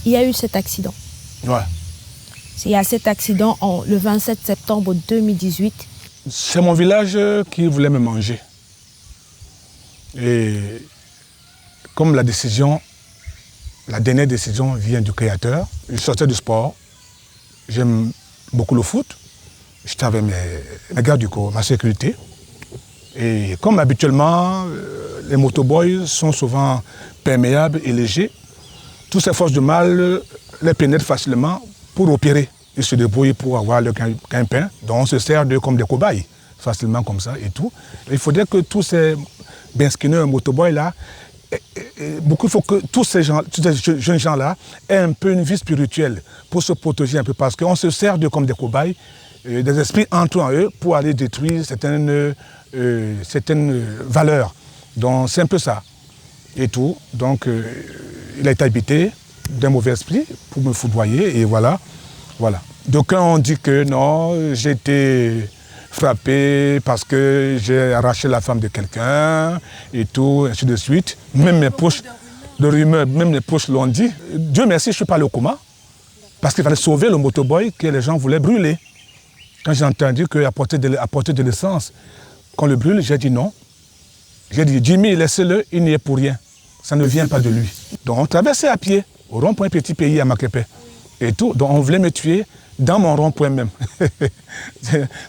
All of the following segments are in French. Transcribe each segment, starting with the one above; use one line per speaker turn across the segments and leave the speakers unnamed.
il y a eu cet accident.
Ouais.
Il y a cet accident le 27 septembre 2018.
C'est mon village qui voulait me manger. Et comme la dernière décision vient du créateur, je sortais du sport. J'aime beaucoup le foot. J'étais avec mes gardes du corps, ma sécurité. Et comme habituellement, les motoboys sont souvent perméables et légers, toutes ces forces de mal les pénètrent facilement pour opérer. Ils se débrouillent pour avoir le gagne-pain. Donc on se sert d'eux comme des cobayes, facilement comme ça et tout. Il faudrait que tous ces benskinners, motoboys là, il faut que tous ces jeunes gens-là aient un peu une vie spirituelle pour se protéger un peu, parce qu'on se sert d'eux comme des cobayes. Des esprits entrent en eux pour aller détruire certaines valeurs. Donc c'est un peu ça et tout. Donc il a été habité d'un mauvais esprit pour me foudroyer et voilà. D'aucuns ont dit que non, j'ai été frappé parce que j'ai arraché la femme de quelqu'un et tout, ainsi de suite. Même mes proches, de rumeurs, même les proches l'ont dit. Dieu merci, je ne suis pas allé au coma parce qu'il fallait sauver le motoboy que les gens voulaient brûler. Quand j'ai entendu qu'apporter de l'essence, qu'on le brûle, j'ai dit non. J'ai dit, Jimmy, laissez-le, il n'y est pour rien. Ça ne vient pas de lui. Donc on traversait à pied, au rond-point Petit Pays à Makepe. Et tout. Donc on voulait me tuer dans mon rond-point même.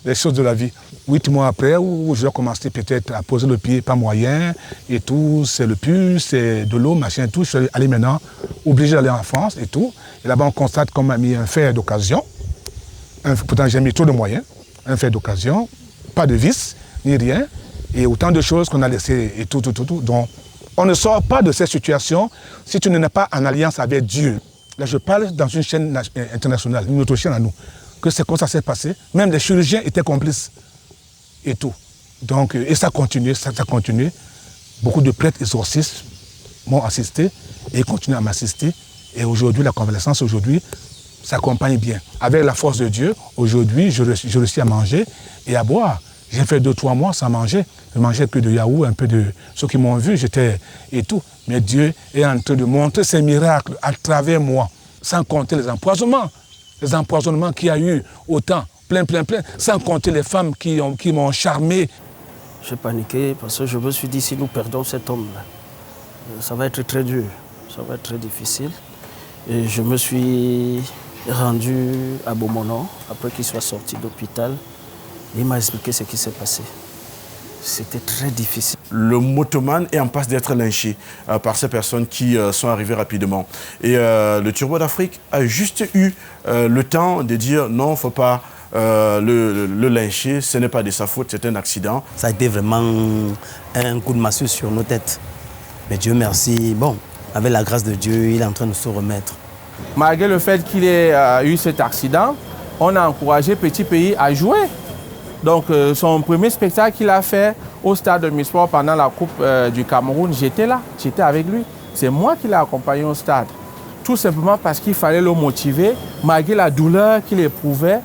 Les choses de la vie. 8 mois après, où je commençais peut-être à poser le pied, pas moyen, et tout, c'est le pus, c'est de l'eau, machin, tout. Je suis allé maintenant, obligé d'aller en France et tout. Et là-bas, on constate qu'on m'a mis un fer d'occasion. Pourtant, j'ai mis trop de moyens. Un fer d'occasion, pas de vis, ni rien. Et autant de choses qu'on a laissées et tout. Donc, on ne sort pas de cette situation si tu n'es pas en alliance avec Dieu. Là, je parle dans une chaîne internationale, une autre chaîne à nous, que c'est comme ça s'est passé. Même les chirurgiens étaient complices et tout. Donc, et ça continue. Beaucoup de prêtres exorcistes m'ont assisté et continuent à m'assister. Et aujourd'hui, la convalescence, s'accompagne bien. Avec la force de Dieu, aujourd'hui, je réussis à manger et à boire. J'ai fait 2-3 mois sans manger. Je mangeais que de yaourt, un peu de... Ceux qui m'ont vu, j'étais... et tout. Mais Dieu est en train de montrer ses miracles à travers moi. Sans compter les empoisonnements. Les empoisonnements qu'il y a eu autant, plein. Sans compter les femmes qui m'ont charmé.
J'ai paniqué parce que je me suis dit, si nous perdons cet homme-là, ça va être très dur. Ça va être très difficile. Et je me suis rendu à Beaumonon, après qu'il soit sorti d'hôpital. Il m'a expliqué ce qui s'est passé. C'était très difficile.
Le motoman est en passe d'être lynché par ces personnes qui sont arrivées rapidement. Et le Turbo d'Afrique a juste eu le temps de dire non, il ne faut pas le lyncher, ce n'est pas de sa faute, c'est un accident.
Ça a été vraiment un coup de massue sur nos têtes. Mais Dieu merci, bon, avec la grâce de Dieu, il est en train de se remettre.
Malgré le fait qu'il ait eu cet accident, on a encouragé Petit Pays à jouer. Donc son premier spectacle qu'il a fait au stade de Misport pendant la Coupe du Cameroun, j'étais là, j'étais avec lui. C'est moi qui l'ai accompagné au stade. Tout simplement parce qu'il fallait le motiver. Malgré la douleur qu'il éprouvait,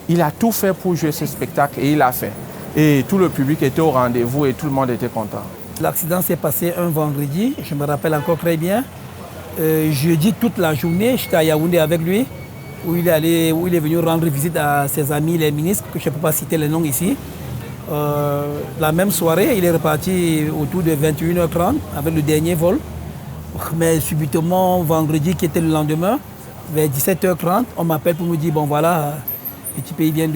il a tout fait pour jouer ce spectacle et il l'a fait. Et tout le public était au rendez-vous et tout le monde était content.
L'accident s'est passé un vendredi, je me rappelle encore très bien. Jeudi, toute la journée, j'étais à Yaoundé avec lui, où il est venu rendre visite à ses amis, les ministres, que je ne peux pas citer les noms ici. La même soirée, il est reparti autour de 21h30 avec le dernier vol. Mais subitement, vendredi, qui était le lendemain, vers 17h30, on m'appelle pour me dire, bon voilà, Petit Pays vient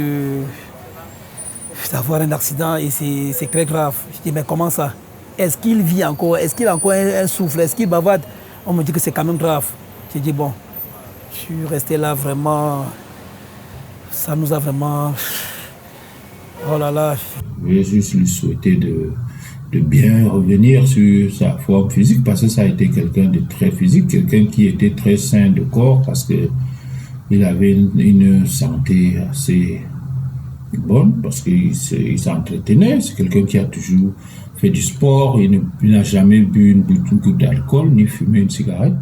d'avoir un accident et c'est très grave. Je dis, mais comment ça? Est-ce qu'il vit encore? Est-ce qu'il a encore un souffle? Est-ce qu'il bavarde? On me dit que c'est quand même grave. J'ai dit, bon, je suis resté là vraiment, ça nous a vraiment, oh là là.
Je juste lui souhaiter de bien revenir sur sa forme physique, parce que ça a été quelqu'un de très physique, quelqu'un qui était très sain de corps, parce qu'il avait une santé assez bonne, parce qu'il s'entretenait. C'est quelqu'un qui a toujours fait du sport, il n'a jamais bu une goutte d'alcool, ni fumé une cigarette.